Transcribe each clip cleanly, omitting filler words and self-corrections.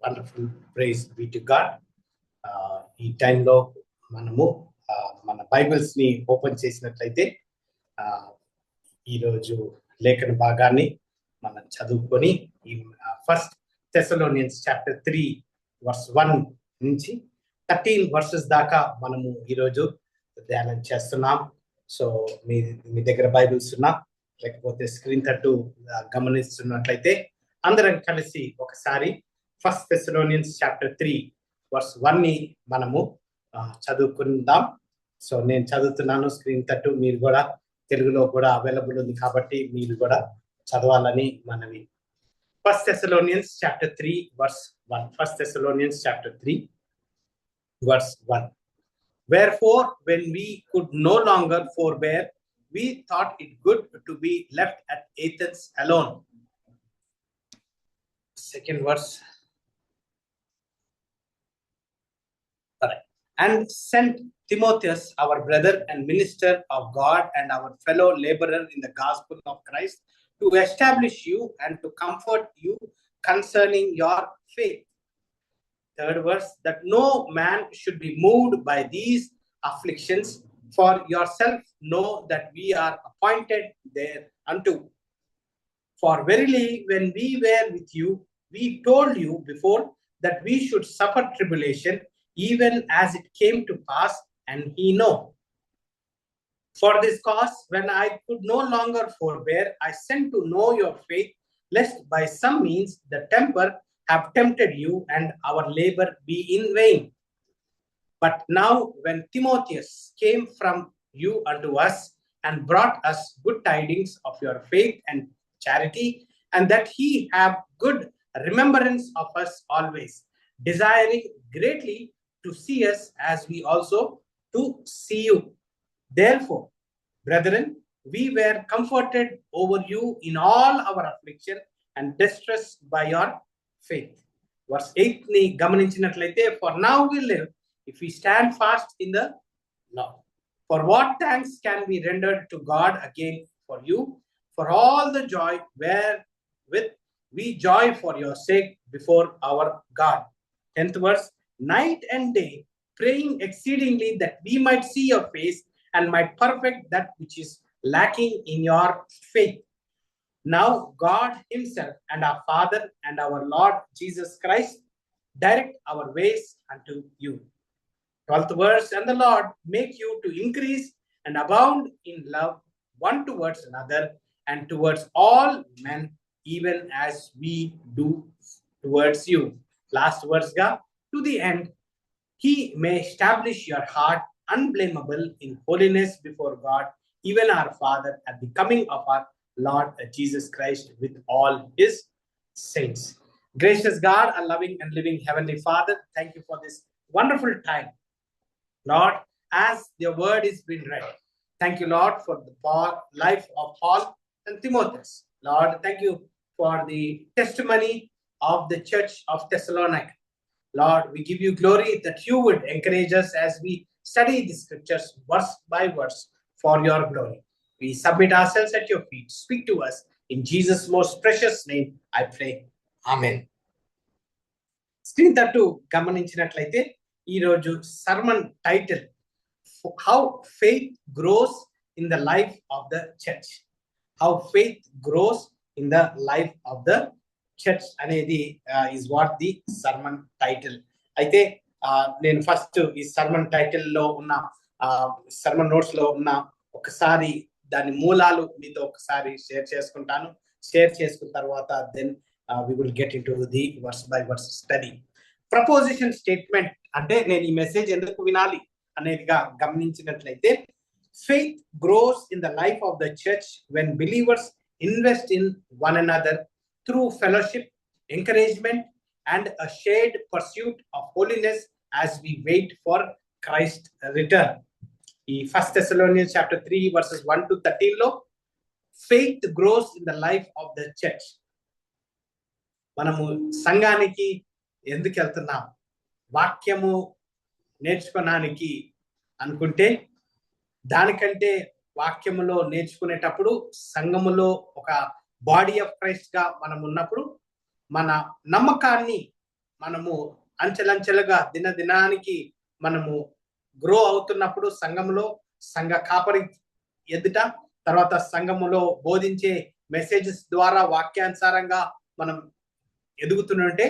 Wonderful praise be to God. ఈ టైంలో మనము మన బైబిల్స్ ని ఓపెన్ చేసినట్లయితే ఈరోజు లేఖన భాగాన్ని మనం చదువుకొని ఈ ఫస్ట్ థెస్సలోనియన్స్ చాప్టర్ 3 వర్స్ 1 నుంచి 13 వర్సెస్ దాకా మనము ఈరోజు ధ్యానం చేస్తున్నాం. సో మీ దగ్గర బైబిల్స్ ఉన్నా లేకపోతే స్క్రీన్ తట్టు గమనిస్తున్నట్లయితే అందరం కలిసి ఒకసారి ఫస్ట్ థెస్సలోనియన్స్ చాప్టర్ 3 వర్స్ 1 ని మనము చదువుకుందాం. సో నేను చదువుతున్నాను స్క్రీన్ తట్టు, మీరు కూడా తెలుగులో కూడా అవైలబుల్ ఉంది కాబట్టి మీరు కూడా చదవాలని మనవి. First Thessalonians chapter 3 verse 1. First Thessalonians chapter 3 verse 1. Wherefore, when we could no longer forbear, we thought it good to be left at Athens alone. Second verse. Correct. And sent Timotheus, our brother and minister of God and our fellow laborer in the gospel of Christ, to establish you and to comfort you concerning your faith. Third verse, that no man should be moved by these afflictions, for yourself know that we are appointed thereunto. For verily, when we were with you, we told you before that we should suffer tribulation, even as it came to pass, and ye know. For this cause, when I could no longer forbear, I sent to know your faith, lest by some means the temper have tempted you and our labor be in vain. But now when Timotheus came from you unto us and brought us good tidings of your faith and charity, and that he have good remembrance of us always, desiring greatly to see us as we also to see you. Therefore, brethren, we were comforted over you in all our affliction and distress by your faith. Verse 8 ni gamaninchinnatlaithe, for now we live if we stand fast in the Lord. For what thanks can be rendered to God again for you, for all the joy wherewith we joy for your sake before our God. 10th verse, night and day praying exceedingly that we might see your face and might perfect that which is lacking in your faith. Now God himself and our Father and our Lord Jesus Christ direct our ways unto you. 12th verse, and the Lord make you to increase and abound in love one towards another and towards all men, even as we do towards you. Last verse ga, to the end he may establish your heart unblameable in holiness before God, even our Father, at the coming of our Lord Jesus Christ with all his saints. Gracious God, our loving and living Heavenly Father, thank you for this wonderful time. Lord, as your word is being read, thank you, Lord, for the life of Paul and Timotheus. Lord, thank you for the testimony of the church of Thessalonica. Lord, we give you glory that you would encourage us as we study the scriptures verse by verse for your glory. We submit ourselves at your feet. Speak to us. In Jesus' most precious name, I pray. Amen. Screen tattu gamaninchinnatlaithe ee roju sermon title, how faith grows in the life of the church. How faith grows in the life of the church anedi is what the sermon title. Aithe nenu first ee sermon title lo unna sermon notes lo unna ఒకసారి దాని మూలాలు మీతో ఒకసారి share చేసుకుంటాను. Share చేసుకున్న తర్వాత then we will get into the verse by verse study. Proposition statement అంటే నేను ఈ మెసేజ్ ఎందుకు వినాలి అనేదిగా గమనించినట్లయితే, faith grows in the life of the church when believers invest in one another through fellowship, encouragement and a shared pursuit of holiness as we wait for Christ return. ఈ first Thessalonians chapter 3 verses 1 to 13 లో faith grows in the life of the church. మనము సంఘానికి ఎందుకు వెళ్తున్నాం? వాక్యము నేర్చుకోవడానికి అనుకుంటే, దానికంటే వాక్యములో నేర్చుకునేటప్పుడు సంఘములో ఒక బాడీ ఆఫ్ క్రైస్ట్ గా మనం ఉన్నప్పుడు మన నమ్మకాన్ని మనము అంచెలంచెలుగా దినానికి మనము గ్రో అవుతున్నప్పుడు సంఘంలో సంఘ కాపరి ఎదుట, తర్వాత సంఘములో బోధించే మెసేజెస్ ద్వారా వాక్యానుసారంగా మనం ఎదుగుతుంటే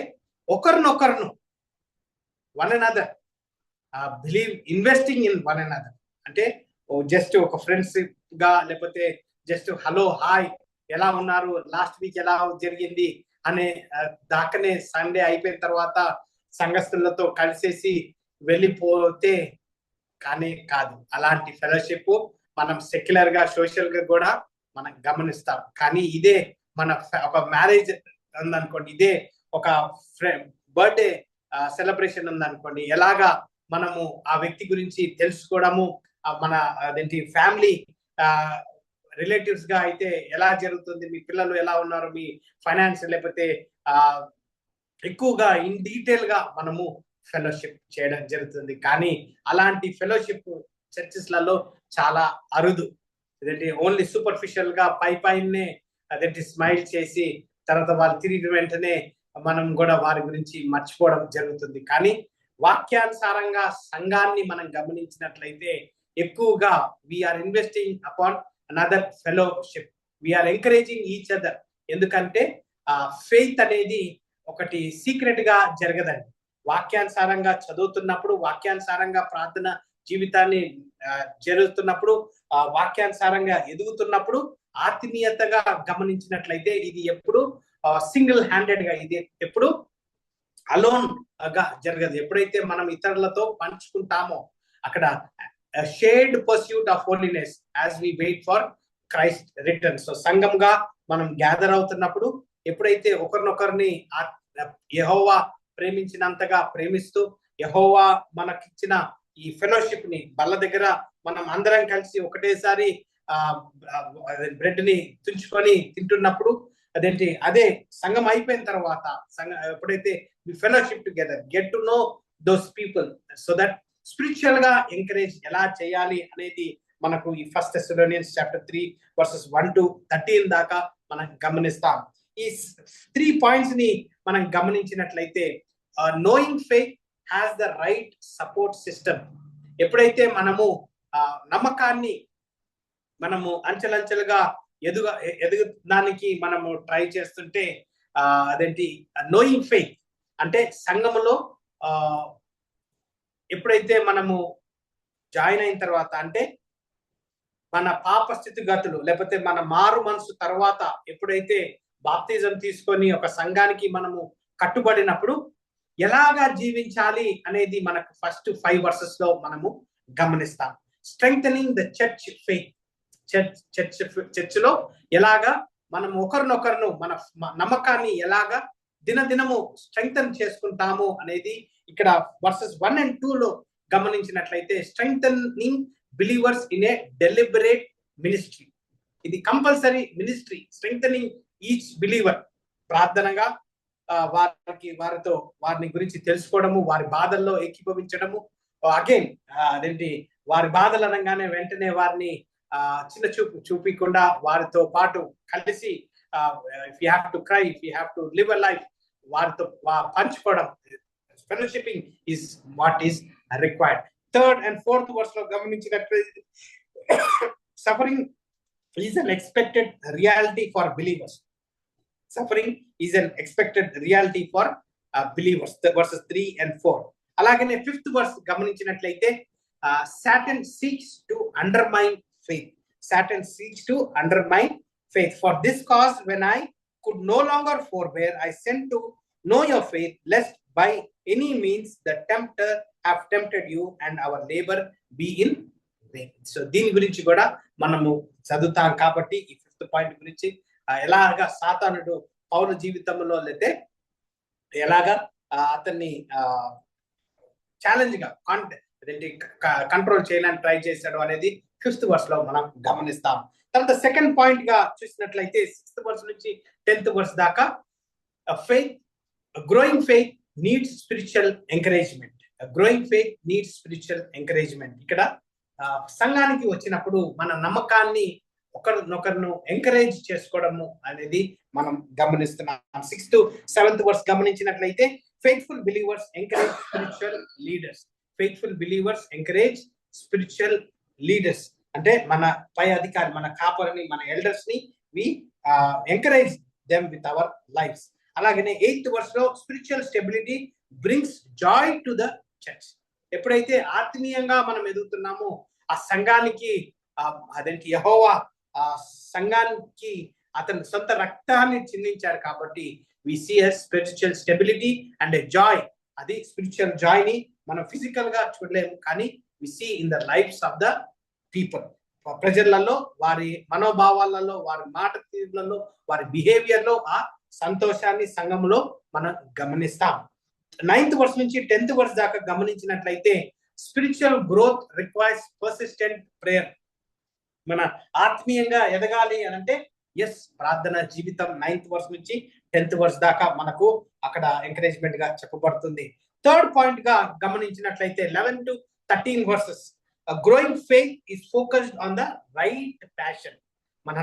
ఒకరినొకరును one another believe investing in one another, అంటే జస్ట్ ఒక ఫ్రెండ్స్ గా లేకపోతే జస్ట్ హలో హాయ్ ఎలా ఉన్నారు, లాస్ట్ వీక్ ఎలా జరిగింది అనే దాకనే సండే అయిపోయిన తర్వాత సంఘస్థులతో కలిసేసి వెళ్ళిపోతే కానీ కాదు. అలాంటి ఫెలోషిప్ మనం సెక్యులర్ గా సోషల్ గా కూడా మనం గమనిస్తాం. కానీ ఇదే మన ఒక మ్యారేజ్ ఉందనుకోండి, ఇదే ఒక బర్త్డే సెలబ్రేషన్ ఉందనుకోండి, ఎలాగా మనము ఆ వ్యక్తి గురించి తెలుసుకోవడము, మన అదేంటి ఫ్యామిలీ రిలేటివ్స్ గా అయితే ఎలా జరుగుతుంది, మీ పిల్లలు ఎలా ఉన్నారు, మీ ఫైనాన్స్ లేకపోతే ఎక్కువగా ఇన్ డీటెయిల్ గా మనము ఫెలోషిప్ చేయడం జరుగుతుంది. కానీ అలాంటి ఫెలోషిప్ చర్చెస్లలో చాలా అరుదు. అదేంటి ఓన్లీ సూపర్ఫిషియల్ గా పైనే అదేంటి స్మైల్ చేసి తర్వాత వాళ్ళు తిరిగి వెంటనే మనం కూడా వారి గురించి మర్చిపోవడం జరుగుతుంది. కానీ వాక్యానుసారంగా సంఘాన్ని మనం గమనించినట్లయితే ఎక్కువగా we are investing upon another fellowship, we are encouraging each other. ఎందుకంటే ఫెయిత్ అనేది ఒకటి సీక్రెట్ గా జరగదండి. వాక్యానుసారంగా చదువుతున్నప్పుడు, వాక్యానుసారంగా ప్రార్థన జీవితాన్ని జరుగుతున్నప్పుడు, వాక్యానుసారంగా ఎదుగుతున్నప్పుడు, ఆత్మీయతగా గమనించినట్లయితే ఇది ఎప్పుడు సింగిల్ హ్యాండెడ్ గా, ఇది ఎప్పుడు అలోన్ గా జరగదు. ఎప్పుడైతే మనం ఇతరులతో పంచుకుంటామో అక్కడ shared pursuit of holiness as we wait for Christ return. So సంఘంగా మనం గ్యాదర్ అవుతున్నప్పుడు ఎప్పుడైతే ఒకరినొకరిని యెహోవా ప్రేమించినంతగా ప్రేమిస్తూ, యెహోవా మనకిచ్చిన ఈ ఫెలోషిప్ ని బల్ల దగ్గర మనం అందరం కలిసి ఒకటేసారి బ్రెడ్ ని తుంచుకొని తింటున్నప్పుడు, అదే సంఘం అయిపోయిన తర్వాత ఎప్పుడైతే fellowship together, get to know those people so that spiritual గా ఎంకరేజ్ ఎలా చేయాలి అనేది మనకు ఈ 1 Thessalonians chapter 3 verses 1 to 13 దాకా మనం గమనిస్తాం. ఈ 3 పాయింట్స్ ని మనం గమనించినట్లయితే knowing faith has the right support system. ఎప్పుడైతే మనము నమ్మకాన్ని మనము అంచెలంచెలుగా ఎదుగడానికి మనము ట్రై చేస్తుంటే అదేంటి నోయింగ్ ఫెయిత్ అంటే సంఘములో ఎప్పుడైతే మనము జాయిన్ అయిన తర్వాత, అంటే మన పాప స్థితిగతులు లేకపోతే మన మారు మనసు తర్వాత ఎప్పుడైతే బాప్తిజం తీసుకొని ఒక సంఘానికి మనము కట్టుబడినప్పుడు ఎలాగా జీవించాలి అనేది మనకు ఫస్ట్ 5 verses లో మనము గమనిస్తాం. Strengthening the church faith, church లో ఎలాగా మనం ఒకరినొకరును మన నమ్మకాన్ని ఎలాగా దినదినము స్ట్రెంగ్థెన్ చేసుకుంటాము అనేది ఇక్కడ verses 1 and 2 లో గమనించినట్లయితే strengthening believers in a deliberate ministry. ఇది compulsory ministry. Strengthening each believer, ప్రార్థనగా వారితో వారిని గురించి తెలుసుకోవడము, వారి బాధల్లో ఏకీభవించడము, అగైన్ వారి బాధలు అనగానే వెంటనే వారిని చిన్న చూపించకుండా వారితో పాటు కలిసి if you have to cry, if you have to live a life, వారితో పంచుకోవడం. Fellowshipping is what is required. 3rd and 4th verse లో గమనించినట్లయితే suffering is an expected reality for believers. Suffering is an expected reality for believers, verses 3 and 4. అలాగనే 5th verse గమనించినట్లయితే Satan seeks to undermine faith. Satan seeks to undermine faith. For this cause, when I could no longer forbear, I sent to know your faith, lest by any means the tempter have tempted you and our labor be in vain. So దీని గురించి కూడా మనము చదువుతాం. కాబట్టి ఈ 5th point గురించి ఎలాగా సాతానుడు పౌలు జీవితంలో అయితే ఎలాగా అతన్ని ఛాలెంజ్ గా కంట్రోల్ చేయడానికి ట్రై చేశాడు అనేది 5th verse లో మనం గమనిస్తాం. తర్వాత 2nd పాయింట్ గా చూసినట్లయితే 6th verse నుంచి 10th verse దాకా faith, growing faith needs spiritual encouragement. Growing faith needs spiritual encouragement. ఇక్కడ సంఘానికి వచ్చినప్పుడు మన నమ్మకాన్ని ఒకరినొకరును ఎంకరేజ్ చేసుకోవడము అనేది మనం గమనిస్తున్నాం. 6th to 7th వర్స్ గమనించినట్లయితే faithful believers encourage spiritual leaders. Faithful believers encourage spiritual leaders అంటే మన పై అధికారి, మన కాపరిని, మన ఎల్డర్స్ ని we encourage them with our lives. అలాగనే 8th వర్స్ లో spiritual stability brings joy to the church. ఎప్పుడైతే ఆత్మీయంగా మనం ఎదుగుతున్నామో ఆ సంఘానికి అదేంటి యెహోవా ఆ సంఘానికి అతని సొంత రక్తాన్ని చిందించాడు కాబట్టి we see a spiritual stability and a joy. అది స్పిరిచువల్ జాయ్ ని మనం ఫిజికల్ గా చూడలేము, కానీ we see in the lives of the people. ప్రజలలో, వారి మనోభావాలలో, వారి మాట తీరులలో, వారి బిహేవియర్ లో ఆ సంతోషాన్ని సంఘంలో మనం గమనిస్తాం. 9th వర్స్ నుంచి 10th వర్స్ దాకా గమనించినట్లయితే spiritual growth requires persistent prayer. మన ఆత్మీయంగా ఎదగాలి అని అంటే ఎస్, ప్రార్థన జీవితం 9th వర్స్ నుంచి 10th వర్స్ దాకా మనకు అక్కడ ఎంకరేజ్మెంట్ గా చెప్పబడుతుంది. థర్డ్ పాయింట్ గా గమనించినట్లయితే 11 to 13 versus growing faith is focused on the right passion. మన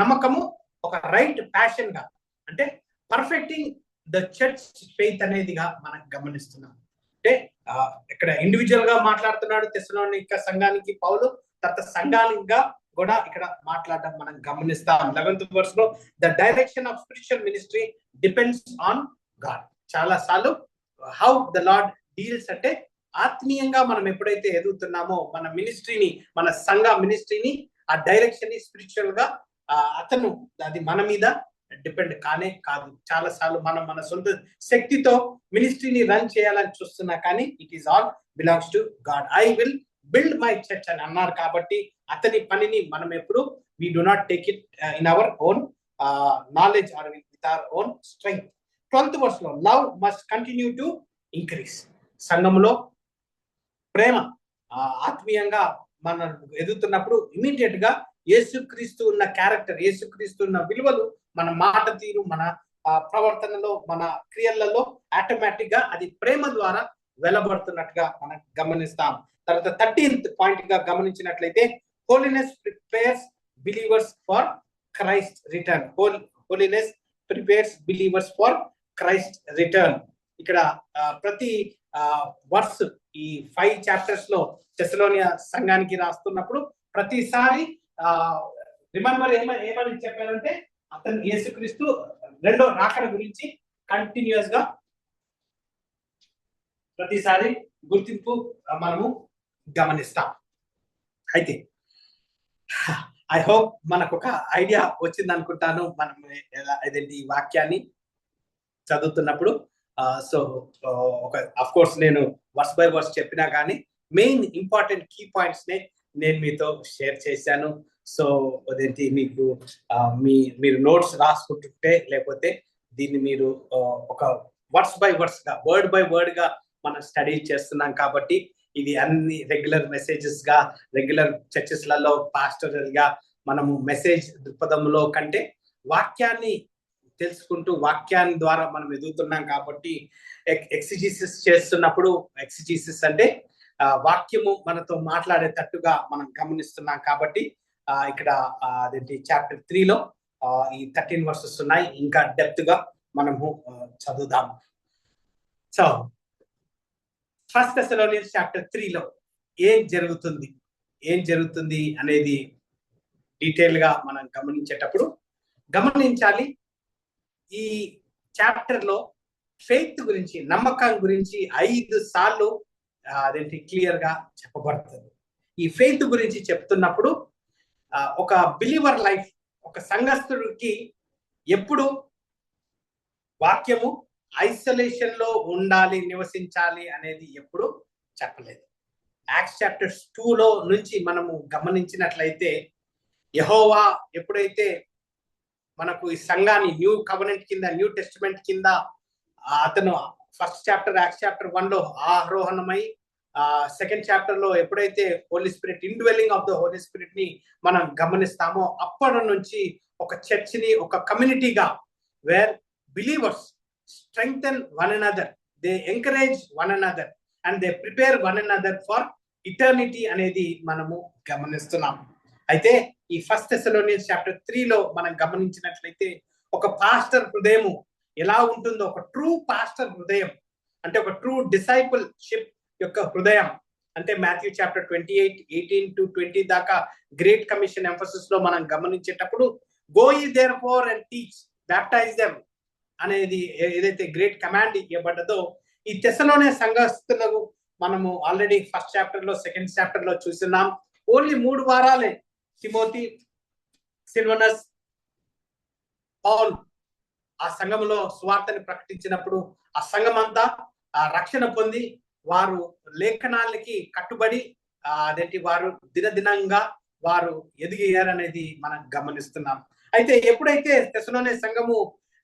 నమ్మకము ఒక రైట్ ప్యాషన్ గా అంటే పర్ఫెక్టింగ్ ద చర్చ్ ఫెయిత్ అనేదిగా మనం గమనిస్తున్నాం. అంటే ఇక్కడ ఇండివిజువల్ గా మాట్లాడుతున్నాడు తెస్సలోనిక సంఘానికి పౌలు, తర్వాత సంఘానిగా కూడా ఇక్కడ మాట్లాడడం మనం గమనిస్తాం. 11th వర్స్ లో the direction of spiritual ministry depends on God. చాలా సార్లు హౌ ద లార్డ్ డీల్స్ అంటే ఆత్మీయంగా మనం ఎప్పుడైతే ఎదుగుతున్నామో మన మినిస్ట్రీని, మన సంఘ మినిస్ట్రీని, ఆ డైరెక్షన్ ని స్పిరిచువల్ గా అతను అది మన మీద డిపెండ్ కానే కాదు. చాలా సార్లు మనం మన సొంత శక్తితో మినిస్ట్రీని రన్ చేయాలని చూస్తున్నా, కానీ it is all belongs to God. I will build my church అని అన్నారు కాబట్టి అతని పనిని మనం ఎప్పుడు we do not take it in our own knowledge or with our own strength. 12th verse లో love must continue to increase. సంఘంలో ప్రేమ ఆత్మీయంగా మనం ఎదుగుతున్నప్పుడు ఇమీడియట్ గా యేసుక్రీస్తు ఉన్న క్యారెక్టర్, యేసుక్రీస్తు ఉన్న విలువలు మన మాట తీరు, మన ప్రవర్తనలో, మన క్రియలలో ఆటోమేటిక్ గా అది ప్రేమ ద్వారా వెలబడుతున్నట్టుగా మనం గమనిస్తాం. తర్వాత 13th పాయింట్ గా గమనించినట్లయితే holiness prepares believers for Christ return. Holiness prepares believers for Christ return. ఇక్కడ ప్రతి వర్స్ ఈ 5 చాప్టర్స్ లో తెస్సలోనియ సంఘానికి రాస్తున్నప్పుడు ప్రతిసారి రిమెంబర్ ఏమని చెప్పారంటే అతను యేసుక్రీస్తు రెండో రాకడ గురించి కంటిన్యూస్ గా ప్రతిసారి గుర్తింపు మనము గమనిస్తాం. అయితే ఐ హోప్ మనకు ఒక ఐడియా వచ్చింది అనుకుంటాను మనం ఈ వాక్యాన్ని చదువుతున్నప్పుడు. సో ఒక అఫ్ కోర్స్ నేను వర్స్ బై వర్స్ చెప్పినా కానీ మెయిన్ ఇంపార్టెంట్ కీ పాయింట్స్ నే నేను మీతో షేర్ చేశాను. సో అదేంటి మీకు మీరు నోట్స్ రాసుకుంటుంటే, లేకపోతే దీన్ని మీరు ఒక వర్స్ బై వర్స్ గా, వర్డ్ బై వర్డ్ గా మనం స్టడీ చేస్తున్నాం కాబట్టి ఇది అన్ని రెగ్యులర్ మెసేజెస్ గా, రెగ్యులర్ చర్చెస్లలో పాస్టరల్ గా మనము మెసేజ్ దృక్పథంలో కంటే వాక్యాన్ని తెలుసుకుంటూ వాక్యాన్ని ద్వారా మనం ఎదుగుతున్నాం కాబట్టి ఎక్సిజీసిస్ చేస్తున్నప్పుడు, ఎక్సిజీసిస్ అంటే వాక్యము మనతో మాట్లాడేటట్టుగా మనం గమనిస్తున్నాం కాబట్టి ఇక్కడ అదేంటి చాప్టర్ 3 లో ఈ 13 వర్సెస్ ఉన్నాయి. ఇంకా డెప్త్ గా మనము చదువుదాం. సో ఫస్ట్ థెస్సలోనియన్స్ చాప్టర్ 3 లో ఏం జరుగుతుంది అనేది డీటెయిల్ గా మనం గమనించేటప్పుడు గమనించాలి. ఈ చాప్టర్ లో ఫెయిత్ గురించి, నమ్మకం గురించి 5 సార్లు అదేంటి క్లియర్ గా చెప్పబడుతుంది. ఈ ఫెయిత్ గురించి చెప్తున్నప్పుడు ఒక బిలీవర్ లైఫ్, ఒక సంఘస్థుడికి ఎప్పుడు వాక్యము ఐసోలేషన్ లో ఉండాలి, నివసించాలి అనేది ఎప్పుడు చెప్పలేదు. యాక్ట్స్ చాప్టర్ 2 లో నుంచి మనము గమనించినట్లయితే యెహోవా ఎప్పుడైతే మనకు ఈ సంఘాన్ని న్యూ కవెనెంట్ కింద, న్యూ టెస్టిమెంట్ కింద అతను ఫస్ట్ చాప్టర్ యాక్ట్స్ చాప్టర్ 1 లో ఆరోహణమై సెకండ్ చాప్టర్ లో ఎప్పుడైతే holy spirit, indwelling of the holy spirit ని మనం గమనిస్తామో అప్పటి నుంచి ఒక చర్చ్ ని, ఒక కమ్యూనిటీగా where believers strengthen one another, they encourage one another and they prepare one another for eternity అనేది మనము గమనిస్తున్నాం. అయితే ఈ ఫస్ట్ థెస్సలోనియన్స్ చాప్టర్ 3 లో మనం గమనించినట్లయితే ఒక పాస్టర్ హృదయము ఎలా ఉంటుందో, ఒక ట్రూ పాస్టర్ హృదయం అంటే ఒక ట్రూ డిసైపుల్షిప్ యొక్క హృదయం అంటే మాథ్యూ చాప్టర్ 28:18-20 దాకా గ్రేట్ కమిషన్ ఎంఫసిస్ లో మనం గమనించేటప్పుడు go ye therefore and teach baptize them అనేది ఏదైతే గ్రేట్ కమాండ్ ఇవ్వబడ్డదో ఈ తెస్సలోనే సంఘస్థులకు మనము ఆల్రెడీ ఫస్ట్ చాప్టర్ లో సెకండ్ చాప్టర్ లో చూస్తున్నాం. ఓన్లీ 3 వారాలే తిమోతి, సిల్వనస్, పౌల్ ఆ సంఘములో సువార్తని ప్రకటించినప్పుడు ఆ సంఘం అంతా ఆ రక్షణ పొంది వారు లేఖనాలకి కట్టుబడి అదేంటి వారు దినదినంగా వారు ఎదిగారనేది మనం గమనిస్తున్నాం. అయితే ఎప్పుడైతే తెస్సలోనే సంఘము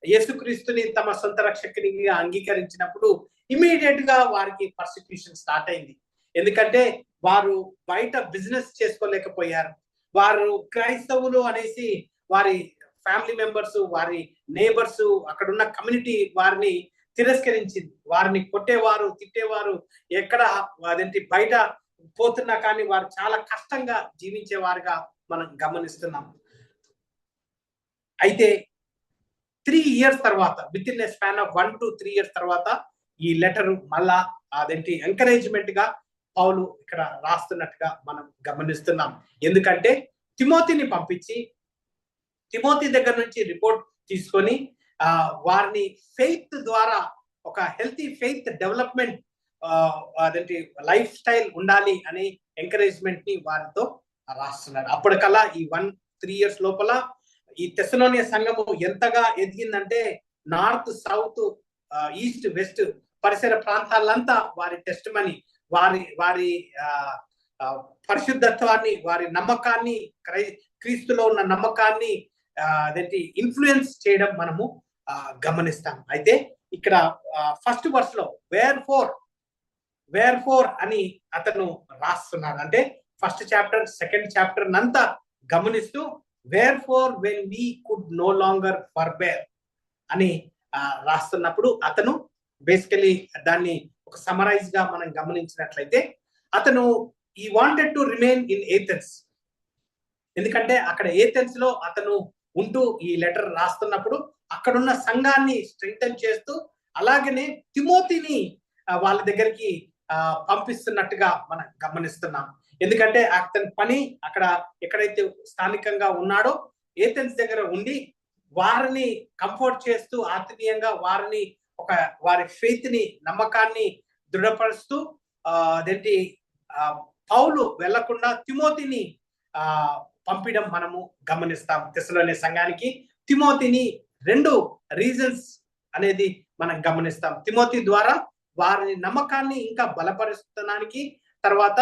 యేసుక్రీస్తుని తమ సొంత రక్షకునిగా అంగీకరించినప్పుడు ఇమీడియట్ గా వారికి పర్సిక్యూషన్ స్టార్ట్ అయింది. ఎందుకంటే వారు బయట బిజినెస్ చేసుకోలేకపోయారు. వారు క్రైస్తవులు అనేసి వారి ఫ్యామిలీ మెంబర్స్, వారి నేబర్స్, అక్కడున్న కమ్యూనిటీ వారిని తిరస్కరించింది. వారిని కొట్టేవారు, తిట్టేవారు, ఎక్కడ అదేంటి బయట పోతున్నా కానీ వారు చాలా కష్టంగా జీవించేవారుగా మనం గమనిస్తున్నాం. అయితే 3 years తర్వాత, with in a span of 1 to 3 years తర్వాత ఈ లెటర్ మళ్ళా అదేంటి ఎంకరేజ్మెంట్ గా పౌలు ఇక్కడ రాస్తున్నట్టుగా మనం గమనిస్తున్నాం. ఎందుకంటే తిమోతిని పంపించి తిమోతి దగ్గర నుంచి రిపోర్ట్ తీసుకొని వారిని ఫెయిత్ ద్వారా ఒక హెల్తీ ఫెయిత్ డెవలప్మెంట్ అదేంటి లైఫ్ స్టైల్ ఉండాలి అనే ఎంకరేజ్మెంట్ ని వారితో రాస్తున్నారు. అప్పటికల్లా ఈ 1-3 years లోపల ఈ తెస్సలోనియ సంఘము ఎంతగా ఎదిగిందంటే నార్త్, సౌత్, ఈస్ట్, వెస్ట్ పరిసర ప్రాంతాలంతా వారి టెస్టిమనీ, వారి పరిశుద్ధత్వాన్ని, వారి నమ్మకాన్ని, క్రీస్తులో ఉన్న నమ్మకాన్ని అదేంటి ఇన్ఫ్లుయెన్స్ చేయడం మనము గమనిస్తాం. అయితే ఇక్కడ ఫస్ట్ వర్స్ లో వేర్ ఫోర్ అని అతను రాస్తున్నాడు. అంటే ఫస్ట్ చాప్టర్, సెకండ్ చాప్టర్ నంతా గమనిస్తూ wherefore when we could no longer forbear అని రాస్తున్నప్పుడు అతను బేసికలీ దాన్ని ఒక సమరైజ్ గా మనం గమనించినట్లయితే అతను ఈ wanted to remain in Athens. ఎందుకంటే అక్కడ ఏథెన్స్ లో అతను ఉంటూ ఈ లెటర్ రాస్తున్నప్పుడు అక్కడున్న సంఘాన్ని స్ట్రెంగ్థెన్ చేస్తూ అలాగనే తిమోతిని వాళ్ళ దగ్గరికి పంపిస్తున్నట్టుగా మనం గమనిస్తున్నాం. ఎందుకంటే అతని పని అక్కడ ఎక్కడైతే స్థానికంగా ఉన్నాడో ఏథెన్స్ దగ్గర ఉండి వారిని కంఫర్ట్ చేస్తూ ఆత్మీయంగా వారిని వారి ఫెయిత్ ని, నమ్మకాన్ని దృఢపరుస్తూ అదేంటి పౌలు వెళ్లకుండా తిమోతిని పంపించడం మనము గమనిస్తాం. తెస్సలోనియ సంఘానికి తిమోతిని 2 రీజన్స్ అనేది మనం గమనిస్తాం. తిమోతి ద్వారా వారి నమ్మకాన్ని ఇంకా బలపరుస్తానికి, తర్వాత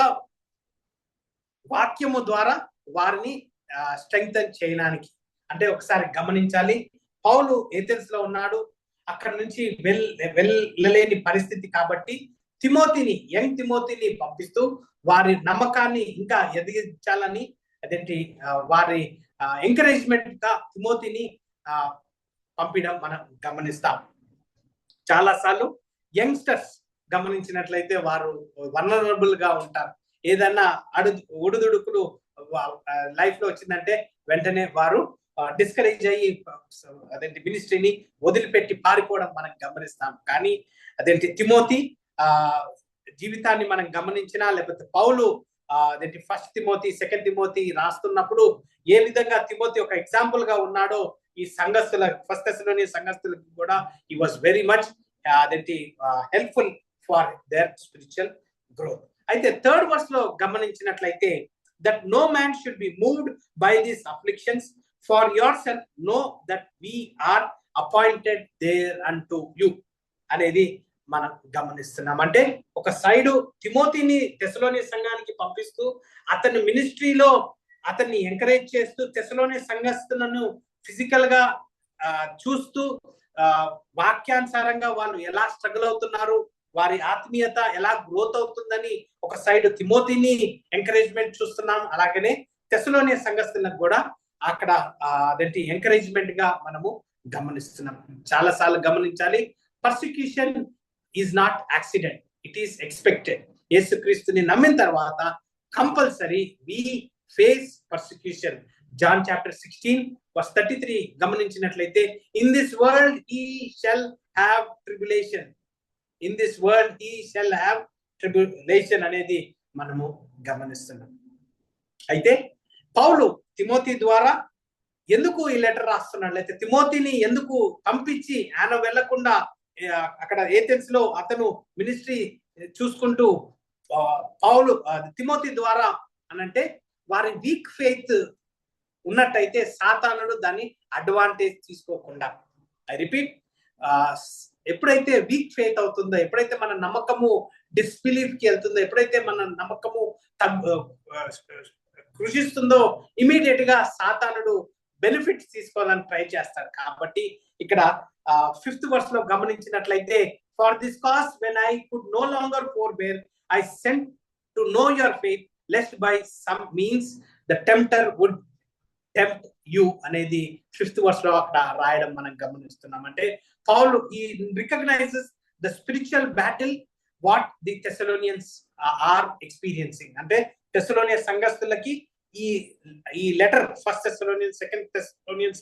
వాక్యము ద్వారా వారిని స్ట్రెంగ్థెన్ చేయడానికి. అంటే ఒకసారి గమనించాలి, పౌలు ఏథెన్స్ లో ఉన్నాడు, అక్కడ నుంచి వెళ్ళలేని పరిస్థితి కాబట్టి యంగ్ తిమోతిని పంపిస్తూ వారి నమ్మకాన్ని ఇంకా ఎదిగించాలని అదేంటి వారి ఎంకరేజ్మెంట్ గా తిమోతిని పంపించడం మనం గమనిస్తాం. చాలా సార్లు యంగ్స్టర్స్ గమనించినట్లయితే వారు వల్నరబుల్ గా ఉంటారు. ఏదన్నా ఒడుదుడుకులు లైఫ్ లో వచ్చిందంటే వెంటనే వారు డిస్కరేజ్ అయ్యి అదేంటి మినిస్ట్రీని వదిలిపెట్టి పారిపోవడం మనం గమనిస్తాం. కానీ అదేంటి తిమోతి జీవితాన్ని మనం గమనించినా, లేకపోతే పౌలు అదేంటి ఫస్ట్ తిమోతి, సెకండ్ తిమోతి రాస్తున్నప్పుడు ఏ విధంగా తిమోతి ఒక ఎగ్జాంపుల్ గా ఉన్నాడో ఈ సంఘస్థుల ఫస్ట్ తెస్సలోనియ సంఘస్థులకు కూడా హి వాస్ వెరీ మచ్ అదేంటి helpful for their spiritual growth. అయితే థర్డ్ వర్స్ లో గమనించినట్లయితే that no man should be moved by these afflictions, for yourself know that we are appointed there అంటూ you అనేది మనం గమనిస్తున్నాం. అంటే ఒక సైడు తిమోతిని తెస్సలోనియ సంఘానికి పంపిస్తూ అతని మినిస్ట్రీలో అతన్ని ఎంకరేజ్ చేస్తూ తెస్సలోనియ సంఘస్థులను ఫిజికల్ గా చూస్తూ వాక్యానుసారంగా వాళ్ళు ఎలా స్ట్రగుల్ అవుతున్నారు, వారి ఆత్మీయత ఎలా గ్రోత్ అవుతుందని ఒక సైడ్ తిమోతిని ఎంకరేజ్మెంట్ చూస్తున్నాం. అలాగనే తెస్సలోనియ సంఘస్థులకు కూడా అక్కడ అదేంటి ఎంకరేజ్మెంట్ గా మనము గమనిస్తున్నాం. చాలా సార్లు గమనించాలి, persecution is not accident, it is expected. యేసుక్రీస్తుని నమ్మిన తర్వాత compulsory we face persecution. John chapter 16:33 గమనించినట్లయితే, in this world he shall have tribulation, in this world he shall have tribulation అనేది మనము గమనిస్తున్నాం. అయితే పౌలు తిమోతి ద్వారా ఎందుకు ఈ లెటర్ రాస్తున్నాడు, లేకపోతే తిమోతిని ఎందుకు పంపించి ఆయన వెళ్లకుండా అక్కడ ఏథెన్స్ లో అతను మినిస్ట్రీ చూసుకుంటూ పౌలు తిమోతి ద్వారా అనంటే, వారి వీక్ ఫెయిత్ ఉన్నట్టయితే సాతానుడు దాన్ని అడ్వాంటేజ్ తీసుకోకుండా, ఐ రిపీట్, ఎప్పుడైతే వీక్ ఫెయిత్ అవుతుందో, ఎప్పుడైతే మన నమ్మకము డిస్బిలీఫ్ కి వెళ్తుందో, ఎప్పుడైతే మన నమ్మకము కృషిస్తుందో, ఇమీడియట్ గా సాతానుడు బెనిఫిట్స్ తీసుకోవాలని ట్రై చేస్తాడు. కాబట్టి ఇక్కడ 5th verse లో గమనించినట్లయితే, for this cause when I could no longer forbear I sent to know your faith lest by some means the tempter would tempt you అనేది 5th verse లో అక్కడ రాయడం మనం గమనిస్తున్నాం. అంటే పౌలు ఈ recognizes the spiritual battle what the Thessalonians are experiencing. అంటే Thessalonian సంఘస్థులకి ఈ letter, first Thessalonians, second Thessalonians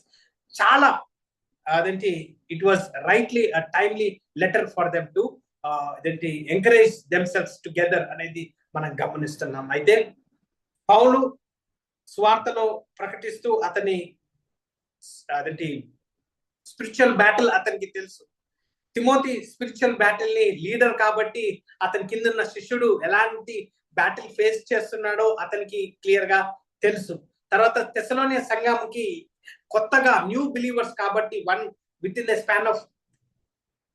చాలా అదేంటి it was rightly a timely letter for them to అదేంటి ఎంకరేజ్ దెమ్సెల్వ్స్ టుగెదర్ అనేది మనం గమనిస్తున్నాం. అయితే పౌలు స్వార్థలో ప్రకటిస్తూ అతని అదేంటి స్పిరిచువల్ బ్యాటిల్ అతనికి తెలుసు. తిమోతి స్పిరిచువల్ బ్యాటిల్ ని లీడర్ కాబట్టి అతని కింద ఉన్న శిష్యుడు ఎలాంటి బ్యాటిల్ ఫేస్ చేస్తున్నాడో అతనికి క్లియర్ గా తెలుసు. తర్వాత థెసలోనియ సంఘంకి కొత్తగా న్యూ బిలీవర్స్ కాబట్టి with in the span of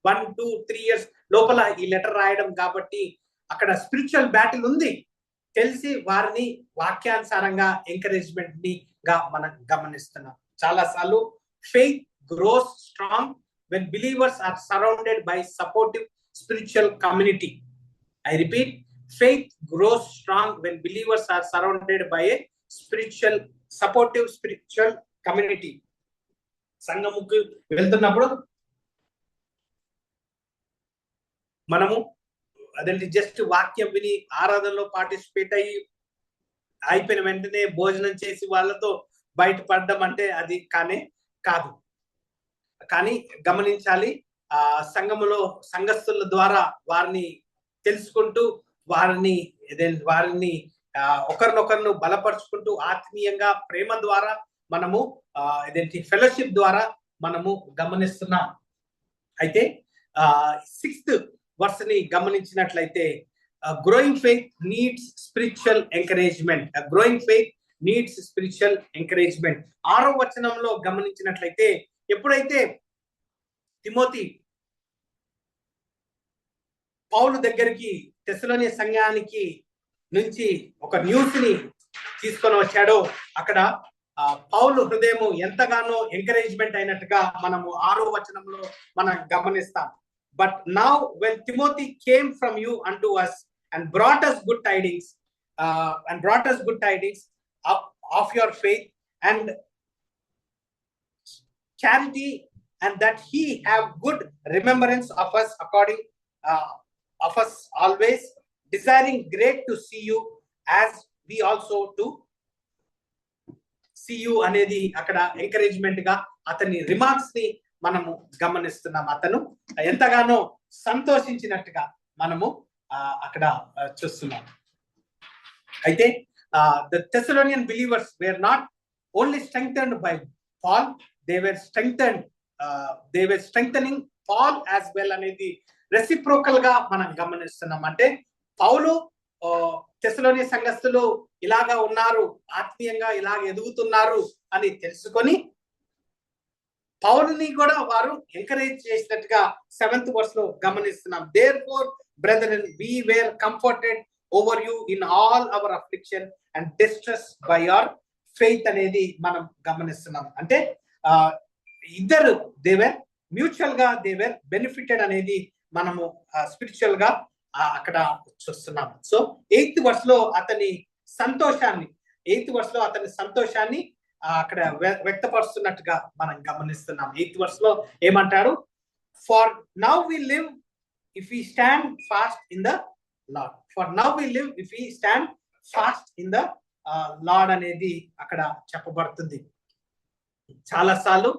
1, 2, 3 years లోపల ఈ లెటర్ రాయడం కాబట్టి అక్కడ స్పిరిచువల్ బ్యాటిల్ ఉంది తెలిసి వారిని వాక్యానుసారంగా ఎంకరేజ్మెంట్ ని గా మనం గమనిస్తున్నాం. చాలా సార్లు faith gross strong when believers are surrounded by supportive spiritual community. I repeat, faith grows strong when believers are surrounded by a supportive spiritual community. సంఘముకు వెళ్తున్నప్పుడు మనము అదేంటి జస్ట్ వాక్యం విని ఆరాధనలో పార్టిసిపేట్ అయ్యి అయిపోయిన వెంటనే భోజనం చేసి వాళ్ళతో బయటపడడం అంటే అది కాదు. కానీ గమనించాలి, సంఘములో సంఘస్థుల ద్వారా వారిని తెలుసుకుంటూ వారిని ఒకరినొకరిను బలపరుచుకుంటూ ఆత్మీయంగా ప్రేమ ద్వారా మనము ఫెలోషిప్ ద్వారా మనము గమనిస్తున్నాం. అయితే 6th verse ని గమనించినట్లయితే, growing faith needs spiritual encouragement. Growing faith needs spiritual encouragement. 6వ వచనంలో గమనించినట్లయితే, ఎప్పుడైతే తిమోతి పౌలు దగ్గరికి థెసలోనియ సంఘానికి నుంచి ఒక న్యూస్ ని తీసుకొని వచ్చాడో అక్కడ పౌలు హృదయము ఎంతగానో ఎంకరేజ్మెంట్ అయినట్టుగా మనము 6వ వచనంలో మనం గమనిస్తాం. But now when Timothy came from you unto us and brought us good tidings of your faith and charity, and that he have good remembrance of us of us always, desiring great to see you as we also to see you అనేది అక్కడ encouragement గా అతని remarks ని మనము గమనిస్తున్నాం. అతను ఎంతగానో సంతోషించినట్టుగా మనము అక్కడ చూస్తున్నాం. అయితే the Thessalonian believers were not only strengthened by Paul, they were strengthening Paul as well అనేది రెసిప్రోకల్ గా మనం గమనిస్తున్నాం. అంటే పౌలు థెసలోనియ సంఘస్థులు ఇలాగా ఉన్నారు, ఆత్మీయంగా ఇలాగ ఎదుగుతున్నారు అని తెలుసుకొని పౌలుని కూడా వారు ఎంకరేజ్ చేసినట్టుగా 7th verse లో గమనిస్తున్నాం. Therefore brethren, we were comforted over you in all our affliction and distress by your faith అనేది మనం గమనిస్తున్నాం. అంటే ఇద్దరు దేవర్ మ్యూచువల్ గా దేవర్ బెనిఫిటెడ్ అనేది మనము స్పిరిచువల్ గా అక్కడ చూస్తున్నాం. సో 8th verse లో అతని సంతోషాన్ని అక్కడ వ్యక్తపరుస్తున్నట్టుగా మనం గమనిస్తున్నాం. 8th verse లో ఏమంటారు? For now we live if we stand fast in the lord. For now we live if we stand fast in the lord అనేది అక్కడ చెప్పబడుతుంది. చాలాసార్లు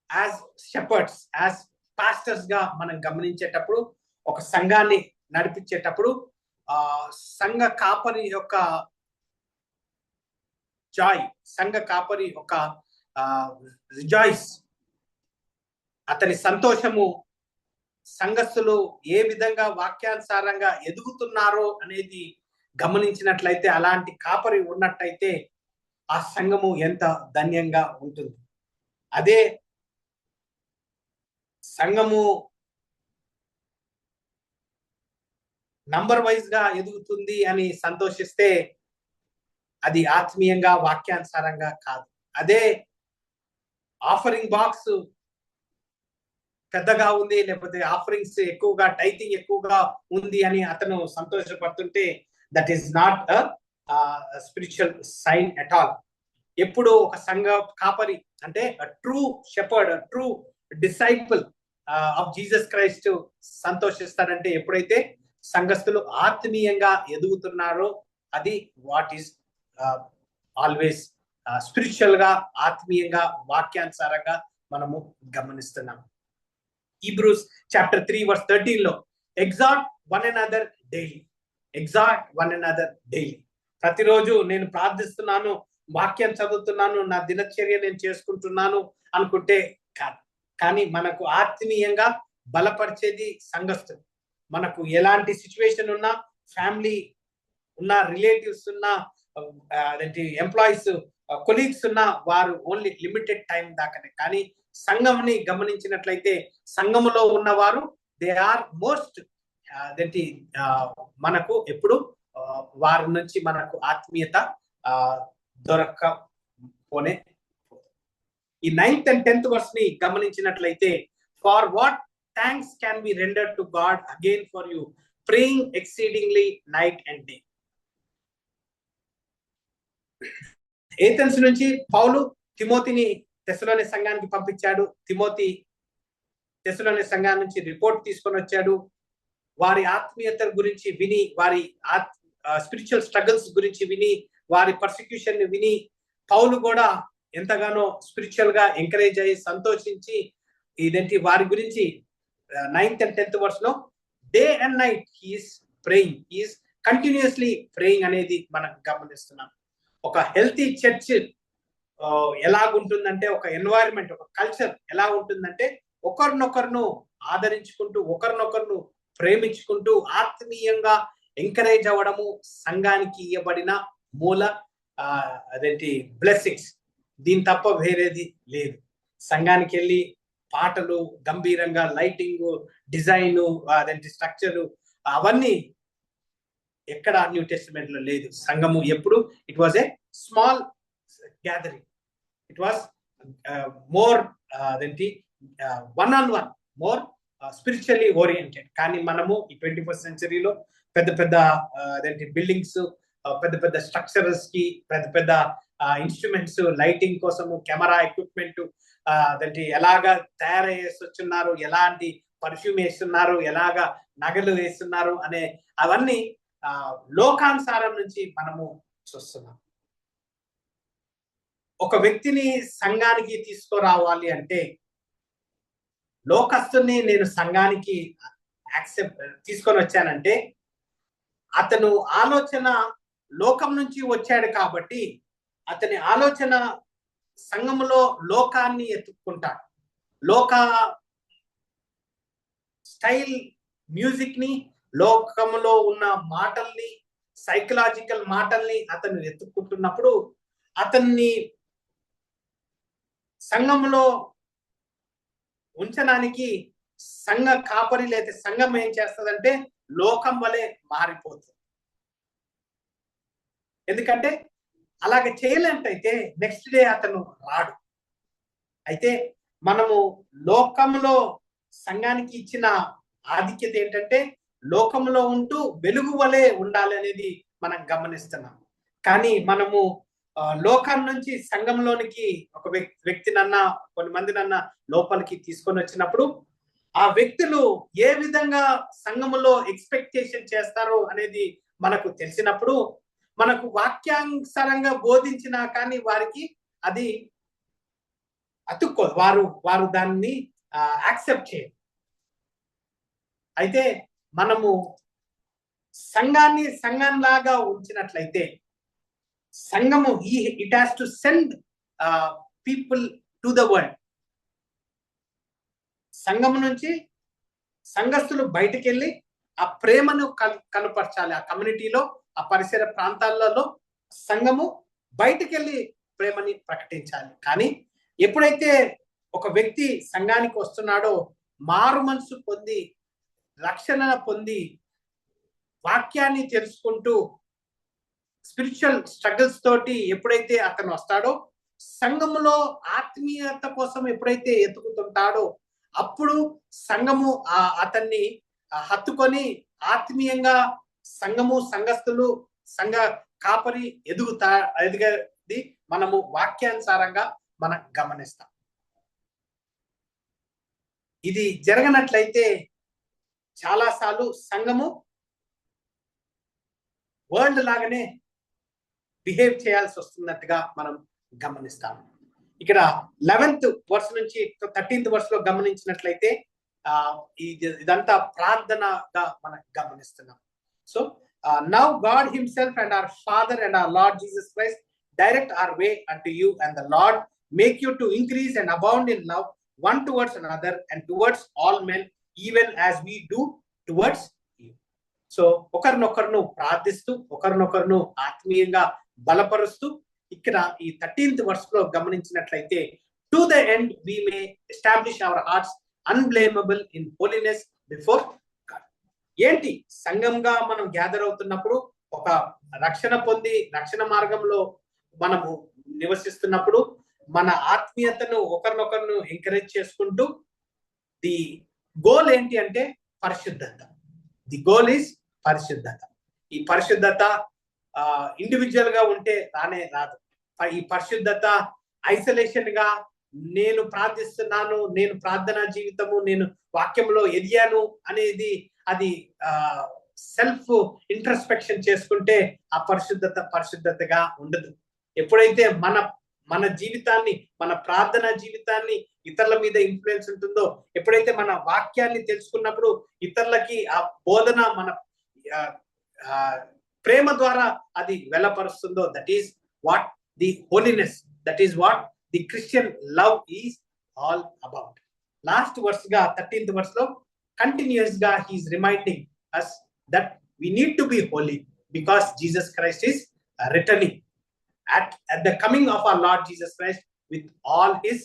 యాజ్ షెపర్డ్స్, యాజ్ పాస్టర్స్ గా మనం గమనించేటప్పుడు, ఒక సంఘాన్ని నడిపించేటప్పుడు సంఘ కాపరి యొక్క జాయ్, సంఘ కాపరి యొక్క రిజాయిస్, అతని సంతోషము, సంఘస్థులు ఏ విధంగా వాక్యానుసారంగా ఎదుగుతున్నారో అనేది గమనించినట్లయితే, అలాంటి కాపరి ఉన్నట్టయితే ఆ సంఘము ఎంత ధన్యంగా ఉంటుంది. అదే సంఘము నంబర్ వైజ్ గా ఎదుగుతుంది అని సంతోషిస్తే అది ఆత్మీయంగా వాక్యానుసారంగా కాదు. అదే ఆఫరింగ్ బాక్స్ పెద్దగా ఉంది, లేకపోతే ఆఫరింగ్స్ ఎక్కువగా, టైతింగ్ ఎక్కువగా ఉంది అని అతను సంతోషపడుతుంటే that is not spiritual sign at all. ఎప్పుడు ఒక సంఘ కాపరి అంటే true shepherd, true disciple of Jesus Christ సంతోషిస్తారంటే ఎప్పుడైతే సంఘస్థులు ఆత్మీయంగా ఎదుగుతున్నారో, అది వాట్ ఈస్ ఆల్వేస్ స్పిరిచువల్ గా, ఆత్మీయంగా, వాక్యానుసారంగా మనము గమనిస్తున్నాం. హీబ్రూస్ చాప్టర్ 3 verse 13 లో exhort one another daily, exhort one another daily. ప్రతిరోజు నేను ప్రార్థిస్తున్నాను, వాక్యం చదువుతున్నాను, నా దినచర్య నేను చేసుకుంటున్నాను అనుకుంటే కాదు. కానీ మనకు ఆత్మీయంగా బలపరిచేది సంఘస్థులు. మనకు ఎలాంటి సిచ్యువేషన్ ఉన్నా, ఫ్యామిలీ ఉన్న, రిలేటివ్స్ ఉన్న, అదేంటి ఎంప్లాయీస్, కొలీగ్స్ ఉన్న, వారు ఓన్లీ లిమిటెడ్ టైం దాకానే. కానీ సంఘంని గమనించినట్లయితే సంఘములో ఉన్నవారు దే ఆర్ మోస్ట్ అదేంటి మనకు ఎప్పుడు వారి నుంచి మనకు ఆత్మీయత దొరకపోనే. ఈ 9th and 10th verse ని గమనించినట్లయితే, for what thanks can be rendered to God again for you, praying exceedingly night and day. Athens నుంచి పౌలు తిమోతిని తెస్సలోని సంఘానికి పంపించాడు. తిమోతి తెస్సలోని సంఘం నుంచి రిపోర్ట్ తీసుకొని వచ్చాడు. వారి ఆత్మీయత గురించి విని, వారి స్పిరిచువల్ స్ట్రగుల్స్ గురించి విని, వారి పర్సిక్యూషన్ ని విని, పౌలు కూడా ఎంతగానో స్పిరిచువల్ గా ఎంకరేజ్ అయ్యి సంతోషించి ఇదేంటి వారి గురించి 9th and 10th verse లో day and night he is praying, he is continuously praying అనేది మనం గమనిస్తున్నాం. ఒక హెల్తీ చర్చ్ ఎలాగుంటుందంటే, ఒక ఎన్వైరన్మెంట్, ఒక కల్చర్ ఎలా ఉంటుందంటే, ఒకరినొకరును ఆదరించుకుంటూ, ఒకరినొకరును ప్రేమించుకుంటూ, ఆత్మీయంగా ఎంకరేజ్ అవ్వడము సంఘానికి ఇవ్వబడిన మూల అదేంటి బ్లెస్సింగ్స్. దీని తప్ప వేరేది లేదు. సంఘానికి వెళ్ళి పాటలు గంభీరంగా, లైటింగ్, డిజైన్, అదేంటి స్ట్రక్చర్, అవన్నీ ఎక్కడ న్యూ టెస్టిమెంట్ లో లేదు. సంఘము ఎప్పుడు it was a small gathering, it was more అదేంటి one on one, more spiritually oriented. కానీ మనము ఈ 21st centuryలో పెద్ద పెద్ద అదేంటి బిల్డింగ్స్, పెద్ద పెద్ద స్ట్రక్చర్స్ కి, పెద్ద పెద్ద ఇన్స్ట్రుమెంట్స్, లైటింగ్ కోసము కెమెరా ఎక్విప్మెంట్, అదేంటి ఎలాగా తయారయ్యేసి వచ్చున్నారు, ఎలాంటి పర్ఫ్యూమ్ వేస్తున్నారు, ఎలాగా నగలు వేస్తున్నారు అనే అవన్నీ లోకానుసారం నుంచి మనము చూస్తున్నాం. ఒక వ్యక్తిని సంఘానికి తీసుకురావాలి అంటే, లోకస్తుని నేను సంఘానికి తీసుకొని వచ్చానంటే, అతను ఆలోచన లోకం నుంచి వచ్చాడు కాబట్టి అతని ఆలోచన సంఘములో లోకాన్ని ఎత్తుక్కుంటాడు. లోక స్టైల్ మ్యూజిక్ ని, లోకములో ఉన్న మాటల్ని, సైకలాజికల్ మాటల్ని అతను ఎత్తుక్కుంటున్నప్పుడు అతన్ని సంఘంలో ఉంచడానికి సంఘ కాపరి లేదా సంఘం ఏం చేస్తుందంటే లోకం వలె మారిపోతుంది. ఎందుకంటే అలాగే చేయలేంటైతే నెక్స్ట్ డే అతను రాడు. అయితే మనము లోకంలో సంఘానికి ఇచ్చిన ఆధిక్యత ఏంటంటే, లోకంలో ఉంటూ వెలుగు వలె ఉండాలి అనేది మనం గమనిస్తున్నాం. కానీ మనము లోకం నుంచి సంఘంలోనికి ఒక వ్యక్తినన్నా, కొన్ని మందినన్నా లోపలికి తీసుకొని వచ్చినప్పుడు ఆ వ్యక్తులు ఏ విధంగా సంఘములో ఎక్స్పెక్టేషన్ చేస్తారో అనేది మనకు తెలిసినప్పుడు మనకు వాక్యానుసారంగా బోధించినా కానీ వారికి అది అతుక్కోదు, వారు దాన్ని యాక్సెప్ట్ చేయరు. అయితే మనము సంఘాన్ని సంఘంలాగా ఉంచినట్లయితే సంఘము it has to send people to the world. సంఘం నుంచి సంఘస్థులు బయటికి వెళ్ళి ఆ ప్రేమను కనపరచాలి. ఆ కమ్యూనిటీలో, ఆ పరిసర ప్రాంతాలలో సంఘము బయటికి వెళ్ళి ప్రేమని ప్రకటించాలి. కానీ ఎప్పుడైతే ఒక వ్యక్తి సంఘానికి వస్తున్నాడో, మారు మనసు పొంది, రక్షణ పొంది, వాక్యాన్ని తెలుసుకుంటూ, స్పిరిచువల్ స్ట్రగుల్స్ తోటి ఎప్పుడైతే అతను వస్తాడో, సంఘములో ఆత్మీయత కోసం ఎప్పుడైతే ఎత్తుకుతుంటాడో, అప్పుడు సంఘము అతన్ని హత్తుకొని ఆత్మీయంగా సంఘము, సంఘస్థులు, సంఘ కాపరి ఎదిగేది మనము వాక్యానుసారంగా మనం గమనిస్తాం. ఇది జరగనట్లయితే చాలాసార్లు సంఘము వరల్డ్ లాగానే బిహేవ్ చేయాల్సి వస్తున్నట్టుగా మనం గమనిస్తాం. ఇక్కడ 11th వర్స్ నుంచి 13th వర్స్ లో గమనించినట్లయితే ఇదంతా ప్రార్థనగా మనం గమనిస్తున్నాం. So now God himself and our Father and our Lord Jesus Christ direct our way unto you, and the Lord make you to increase and abound in love one towards another and towards all men, even as we do towards you. So ఒకరినొకరును ప్రార్థిస్తూ, ఒకరినొకరును ఆత్మీయంగా బలపరుస్తూ, ఇక్కడ ఈ 13th verse లో గమనించినట్లయితే to the end we may establish our hearts unblameable in holiness before God. ఏంటి సంఘంగా మనం గ్యాదర్ అవుతున్నప్పుడు, ఒక రక్షణ పొంది రక్షణ మార్గంలో మనము నివసిస్తున్నప్పుడు మన ఆత్మీయతను ఒకరినొకరును ఎంకరేజ్ చేసుకుంటూ, ది గోల్ ఏంటి అంటే పరిశుద్ధత. ది గోల్ ఈజ్ పరిశుద్ధత. ఈ పరిశుద్ధత ఇండివిజువల్ గా ఉంటే రానే రాదు. ఈ పరిశుద్ధత ఐసోలేషన్ గా నేను ప్రార్థిస్తున్నాను, నేను ప్రార్థనా జీవితము, నేను వాక్యంలో ఎదిగాను అనేది అది సెల్ఫ్ ఇంట్రస్పెక్షన్ చేసుకుంటే ఆ పరిశుద్ధతగా ఉండదు. ఎప్పుడైతే మన జీవితాన్ని, మన ప్రార్థనా జీవితాన్ని ఇతరుల మీద ఇన్ఫ్లుయెన్స్ ఉంటుందో, ఎప్పుడైతే మన వాక్యాన్ని తెలుసుకున్నప్పుడు ఇతరులకి ఆ బోధన మన ప్రేమ ద్వారా అది వెల్లపరుస్తుందో, that is what the holiness, that is what the Christian love is all about. Last verse గా 13th వర్స్ లో కంటిన్యూస్ గా he's reminding us that we need to be holy because Jesus Christ is returning at the coming of our Lord Jesus Christ with all his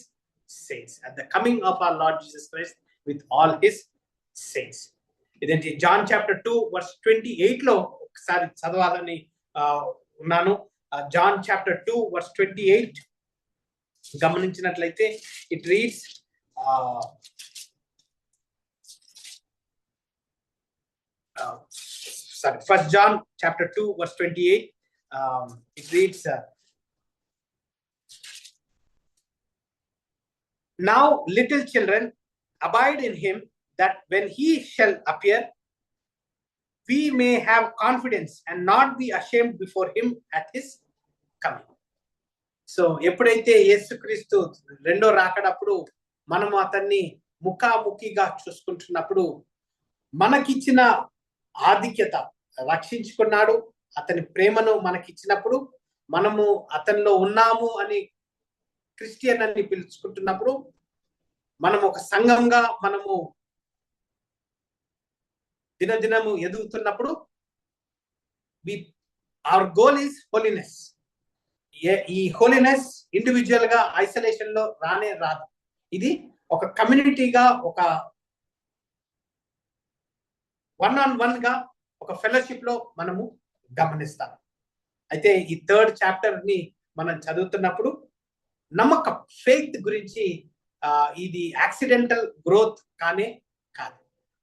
saints. At the coming of our Lord Jesus Christ with all his saints. ఇదేంటి John chapter 2 verse 28 లో ఒకసారి చదవాలని ఉన్నాను. John chapter 2 verse 28 గమనించినట్లయితే it reads, sorry, 1 John chapter 2 verse 28, it reads, now little children, abide in him, that when he shall appear we may have confidence and not be ashamed before him at his coming. So ఎప్పుడైతే యేసుక్రీస్తు రెండో రాకడప్పుడు మనము అతన్ని ముఖాముఖిగా చూసుకుంటున్నప్పుడు, మనకిచ్చిన ఆధిక్యత, రక్షించుకున్నాడు, అతని ప్రేమను మనకిచ్చినప్పుడు, మనము అతనిలో ఉన్నాము అని క్రిస్టియన్ అని పిలుచుకుంటున్నప్పుడు, మనం ఒక సంఘంగా మనము దినదినము ఎదుగుతున్నప్పుడు, అవర్ గోల్ ఈజ్ హోలీనెస్. ఈ హోలీనెస్ ఇండివిజువల్ గా ఐసోలేషన్ లో రానే రాదు. ఇది ఒక కమ్యూనిటీగా, ఒక వన్ గా, ఒక ఫెలోషిప్ లో మనము గమనిస్తాం. అయితే ఈ 3rd చాప్టర్ ని మనం చదువుతున్నప్పుడు నమ్మకం, ఫెయిత్ గురించి, ఇది యాక్సిడెంటల్ గ్రోత్ కానే కాదు.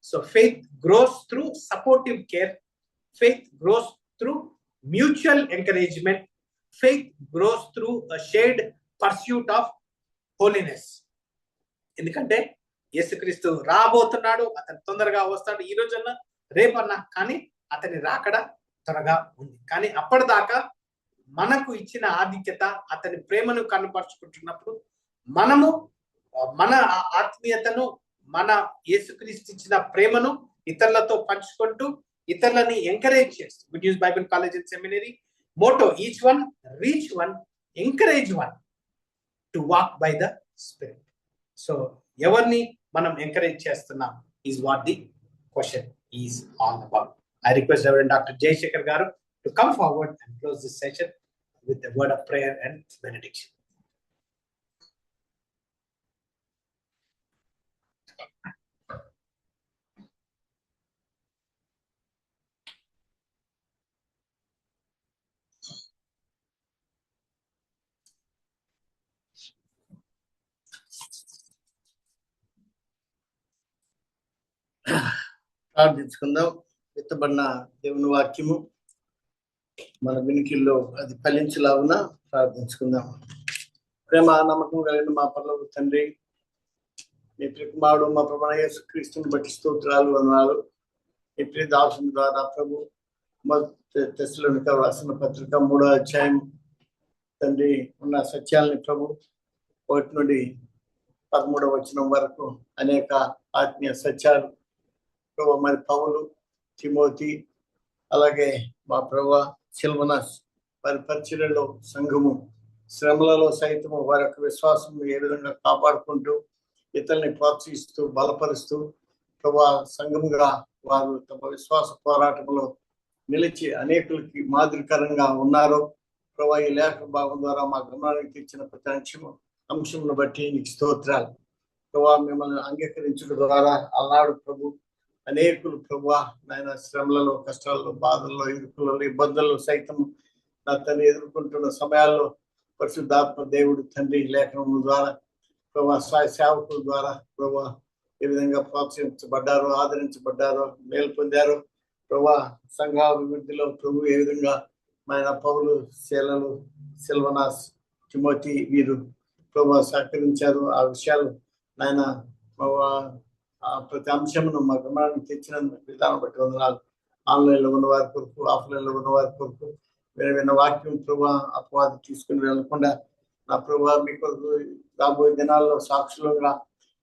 So faith gross through supportive care, faith gross through mutual encouragement, faith gross through shared pursuit of holiness. ఎందుకంటే యేసుక్రీస్తు రాబోతున్నాడు, అతను తొందరగా వస్తాడు, ఈ రోజన్నా రేపన్నా, కానీ అతని రాకడ త్వరగా ఉంది. కానీ అప్పటిదాకా మనకు ఇచ్చిన ఆధిక్యత అతని ప్రేమను కనపరుచుకుంటున్నప్పుడు మనము మన ఆత్మీయతను, మన యేసుక్రీస్తు ఇచ్చిన ప్రేమను ఇతరులతో పంచుకుంటూ ఇతరులని ఎంకరేజ్ చేస్తూ, good news Bible college and seminary motto each one reach one encourage one to walk by the spirit. So ఎవరిని మనం ఎంకరేజ్ చేస్తున్నాం is what the question is all about. I request Reverend Dr. Jayashekhar Garu to come forward and close this session with a word of prayer and benediction. ప్రార్థించుకుందాం. ఎత్తబడిన దేవుని వాక్యము మన వినికిల్లో అది ఫలించలాగున ప్రార్థించుకుందాం. ప్రేమ నమ్మకం కలిగిన మా పరలోక తండ్రి, మీ ప్రియకుమారుడు మా ప్రభువైన యేసుక్రీస్తుని బట్టి స్తోత్రాలు వందనాలు. మీ ప్రియ దాసుని ద్వారా ప్రభు తెస్సలోనికైయులకు రాసిన పత్రిక 3వ అధ్యాయం తండ్రి ఉన్న సత్యాలని ప్రభు 1 నుండి 13వ వచనం వరకు అనేక ఆత్మీయ సత్యాలు ప్రభు మరి పౌలు, తిమోతి, అలాగే మా ప్రభువ సిల్వనస్ వారి పరిచర్యలో సంఘము శ్రమలలో సైతము వారి యొక్క విశ్వాసం ఏ విధంగా కాపాడుకుంటూ ఇతరుల్ని ప్రోత్సహిస్తూ బలపరుస్తూ ప్రభు సంఘముగా వారు తమ విశ్వాస పోరాటంలో నిలిచి అనేకులకి మాదిరికరంగా ఉన్నారు. ప్రభు ఈ లేఖ భాగం ద్వారా మా గమనానికి తెచ్చిన ప్రతి అంశమును బట్టి నీకు స్తోత్రాలు. ప్రభు మిమ్మల్ని అంగీకరించడం ద్వారా అల్లాడు ప్రభు అనేకులు ప్రభు నాయన శ్రమలలో, కష్టాల్లో, బాధల్లో, ఇరుకులలో, ఇబ్బందుల్లో సైతం నా తల్లి ఎదుర్కొంటున్న సమయాల్లో పరిశుద్ధాత్మ దేవుడు తండ్రి లేఖనముల ద్వారా ప్రభు సేవకుల ద్వారా ప్రభు ఏ విధంగా ప్రోత్సహించబడ్డారో, ఆదరించబడ్డారో, మేలు పొందారో ప్రభు సంఘ అభివృద్ధిలో ప్రభు ఏ విధంగా ఆయన పౌలు, శీలలు, సిల్వనాస్, తిమోతి వీరు ప్రభు సహకరించారు. ఆ విషయాలు నాయన ప్రతి అంశమును మా గమనానికి తెచ్చిన విధానం బట్టి వందనాలు. ఆన్లైన్లో ఉన్న వారి కొరకు, ఆఫ్లైన్లో ఉన్న వారి కొరకు విన్న వాక్యం ప్రభు అపవాది తీసుకుని వెళ్ళకుండా నా ప్రభు మీ కొరకు రాబోయే దినాల్లో సాక్షులుగా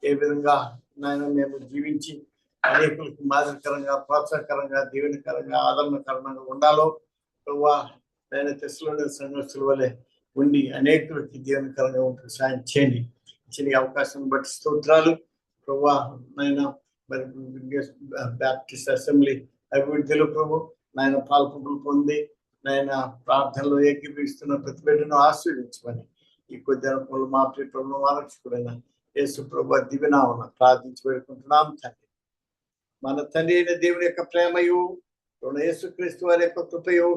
ఏ విధంగా నాయన మేము జీవించి అనేకులకు మాదిరికరంగా, ప్రోత్సాహకరంగా, దీవెనకరంగా, ఆదరణకరంగా ఉండాలో ప్రభు నేను తెస్సలోని సంఘస్థుల వలె ఉండి అనేకులకి దీవెనకరంగా ఉంటుంది సాయం చేయండి. ఇచ్చిన అవకాశం బట్టి స్తోత్రాలు ప్రభు. నాయన మరి బ్యాప్టిస్ట్ అసెంబ్లీ అభివృద్ధిలో ప్రభు నాయన పాల్పొంపులు పొంది నాయన ప్రార్థనలో ఏకీభవిస్తున్న ప్రతి బిడ్డను ఆశీర్వదించమని ఈ కొద్ది అనుకూల మా ప్రియ ప్రభువు ఆరక్షకుడైన యేసు ప్రభు దివ్యనామమున ప్రార్థించి వేడుకుంటున్నాం తండ్రి. మన తండ్రి అయిన దేవుని యొక్క ప్రేమయు, యేసుక్రీస్తు వారి యొక్క కృపయు,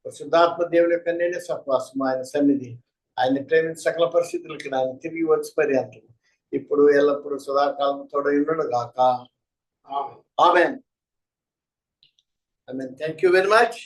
పరిశుద్ధాత్మ దేవుని యొక్క నేనే సహవాసం, ఆయన సన్నిధి, ఆయన ప్రేమించిన సకల పరిస్థితులకి ఆయన తిరిగి వచ్చి పర్యంతం ఇప్పుడు ఎల్లప్పుడూ సదాకాలం తోడైండును గాక. ఆమేన్. ఆమేన్. Thank you very much.